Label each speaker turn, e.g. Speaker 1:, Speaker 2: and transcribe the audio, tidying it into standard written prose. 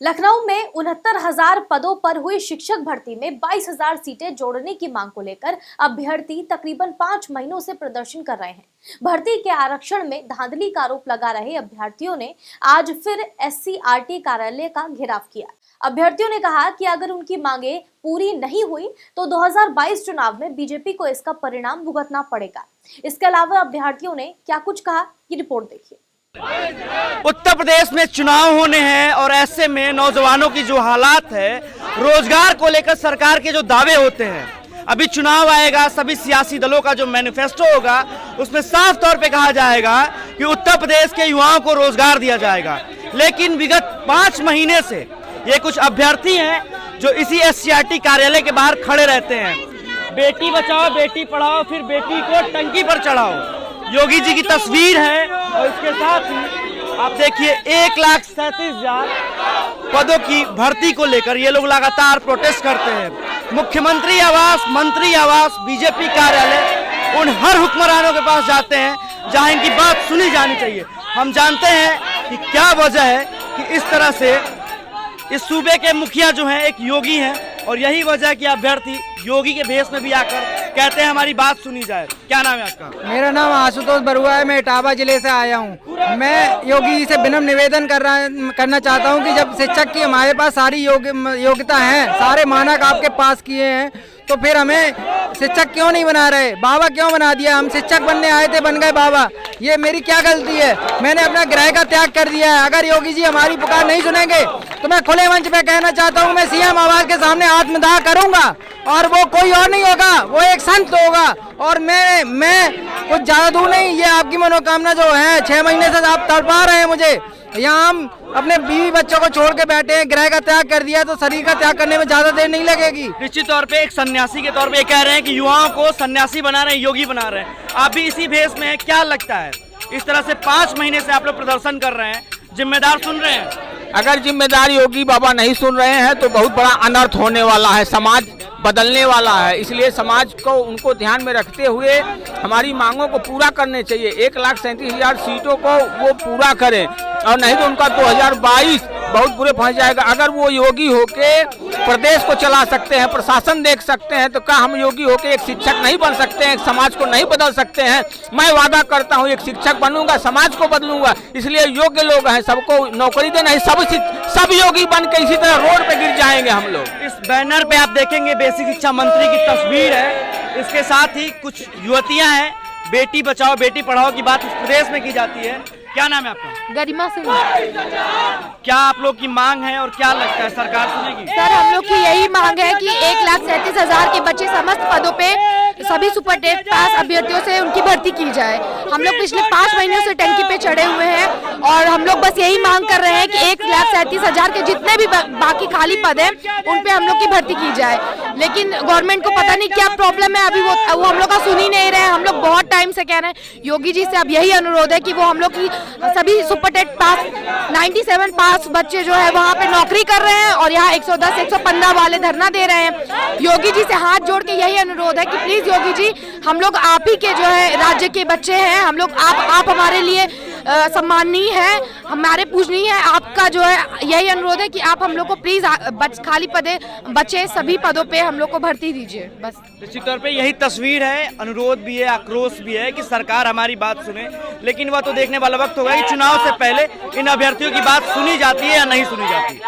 Speaker 1: लखनऊ में 69,000 पदों पर हुई शिक्षक भर्ती में 22,000 सीटें जोड़ने की मांग को लेकर अभ्यर्थी तकरीबन 5 महीनों से प्रदर्शन कर रहे हैं। भर्ती के आरक्षण में धांधली का आरोप लगा रहे अभ्यर्थियों ने आज फिर SCRT कार्यालय का घेराव किया। अभ्यर्थियों ने कहा कि अगर उनकी मांगे पूरी नहीं हुई तो 2022 चुनाव में बीजेपी को इसका परिणाम भुगतना पड़ेगा। इसके अलावा अभ्यर्थियों ने क्या कुछ कहा, ये रिपोर्ट देखिए।
Speaker 2: उत्तर प्रदेश में चुनाव होने हैं और ऐसे में नौजवानों की जो हालात है, रोजगार को लेकर सरकार के जो दावे होते हैं, अभी चुनाव आएगा, सभी सियासी दलों का जो मैनिफेस्टो होगा उसमें साफ तौर पे कहा जाएगा कि उत्तर प्रदेश के युवाओं को रोजगार दिया जाएगा। लेकिन विगत 5 महीने से ये कुछ अभ्यर्थी हैं जो इसी SCRT कार्यालय के बाहर खड़े रहते हैं। बेटी बचाओ बेटी पढ़ाओ, फिर बेटी को टंकी पर चढ़ाओ, योगी जी की तस्वीर है। और इसके साथ ही आप देखिए 1,37,000 पदों की भर्ती को लेकर ये लोग लगातार प्रोटेस्ट करते हैं। मुख्यमंत्री आवास, मंत्री आवास, बीजेपी कार्यालय, उन हर हुक्मरानों के पास जाते हैं जहां इनकी बात सुनी जानी चाहिए। हम जानते हैं कि क्या वजह है कि इस तरह से इस सूबे के मुखिया जो हैं एक योगी हैं और यही वजह है कि अभ्यर्थी योगी के भेष में भी आकर कहते हैं हमारी बात सुनी जाए। क्या नाम है आपका?
Speaker 3: मेरा नाम आशुतोष बरुआ है। मैं इटावा जिले से आया हूँ। मैं योगी जी से विनम्र निवेदन करना चाहता हूँ कि जब शिक्षक की हमारे पास सारी योग्यता है, सारे मानक आपके पास किए हैं, तो फिर हमें शिक्षक क्यों नहीं बना रहे? बाबा क्यों बना दिया? हम शिक्षक बनने आए थे, बन गए बाबा। ये मेरी क्या गलती है? मैंने अपना गृह का त्याग कर दिया है। अगर योगी जी हमारी पुकार नहीं सुनेंगे तो मैं खुले मंच पे कहना चाहता हूँ, मैं CM आवास के सामने आत्मदाह करूंगा और वो कोई और नहीं होगा, वो एक संत होगा। और मैं कुछ ज्यादा दूर नहीं, ये आपकी मनोकामना जो है 6 महीने से आप तड़पा रहे हैं मुझे। यहाँ हम अपने बीवी बच्चों को छोड़ के बैठे हैं, गृह का त्याग कर दिया, तो शरीर का त्याग करने में ज्यादा देर नहीं लगेगी।
Speaker 2: निश्चित तौर पे एक सन्यासी के तौर पे कह रहे हैं कि युवाओं को सन्यासी बना रहे हैं, योगी बना रहे हैं। आप भी इसी भेष में हैं, क्या लगता है? इस तरह से 5 महीने से आप लोग प्रदर्शन कर रहे हैं, जिम्मेदार सुन रहे हैं?
Speaker 4: अगर जिम्मेदार योगी बाबा नहीं सुन रहे हैं तो बहुत बड़ा अनर्थ होने वाला है, समाज बदलने वाला है। इसलिए समाज को उनको ध्यान में रखते हुए हमारी मांगों को पूरा करने चाहिए। 1,37,000 सीटों को वो पूरा करें और नहीं तो उनका 2022 बहुत बुरे फंस जाएगा। अगर वो योगी होके प्रदेश को चला सकते हैं, प्रशासन देख सकते हैं, तो क्या हम योगी होके एक शिक्षक नहीं बन सकते हैं? एक समाज को नहीं बदल सकते हैं? मैं वादा करता हूँ एक शिक्षक बनूंगा, समाज को बदलूंगा। इसलिए योग्य लोग हैं, सबको नौकरी देना है। सब योगी बन के इसी तरह रोड पे गिर जाएंगे हम लोग।
Speaker 2: इस बैनर पे आप देखेंगे बेसिक शिक्षा मंत्री की तस्वीर है। इसके साथ ही कुछ युवतियां हैं। बेटी बचाओ बेटी पढ़ाओ की बात इस प्रदेश में की जाती है। क्या नाम है आपका?
Speaker 5: गरिमा सिंह।
Speaker 2: क्या आप लोग की मांग है और क्या लगता है सरकार सुनेगी?
Speaker 5: सर, हम लोग की यही मांग है कि 1,37,000 के बच्चे समस्त पदों पे सभी सुपरटेट पास अभ्यर्थियों से उनकी भर्ती की जाए। हम लोग पिछले 5 महीनों से टंकी पे चढ़े हुए हैं और हम लोग बस यही मांग कर रहे हैं कि 1,37,000 के जितने भी बाकी खाली पद हैं उन पे हम लोग की भर्ती की जाए। लेकिन गवर्नमेंट को पता नहीं क्या प्रॉब्लम है, अभी वो हम लोग का सुन ही नहीं रहे हैं। हम लोग बहुत टाइम से कह रहे हैं। योगी जी से अब यही अनुरोध है कि वो हम लोग की सभी सुपरटेट पास 97 पास बच्चे जो है वहाँ पे नौकरी कर रहे हैं और यहाँ 110, 115 वाले धरना दे रहे हैं। योगी जी से हाथ जोड़ के यही अनुरोध है कि प्लीज योगी जी, हम लोग आप ही के जो है राज्य के बच्चे हैं, हम लोग आप हमारे लिए सम्माननीय है, हमारे पूजनीय है। आपका जो है यही अनुरोध है कि आप हम लोग को प्लीज खाली पदे बचे सभी पदों पे हम लोग को भर्ती दीजिए। बस
Speaker 2: निश्चित तौर पे यही तस्वीर है, अनुरोध भी है, आक्रोश भी है कि सरकार हमारी बात सुने। लेकिन वह तो देखने वाला वक्त होगा कि चुनाव से पहले इन अभ्यर्थियों की बात सुनी जाती है या नहीं सुनी जाती।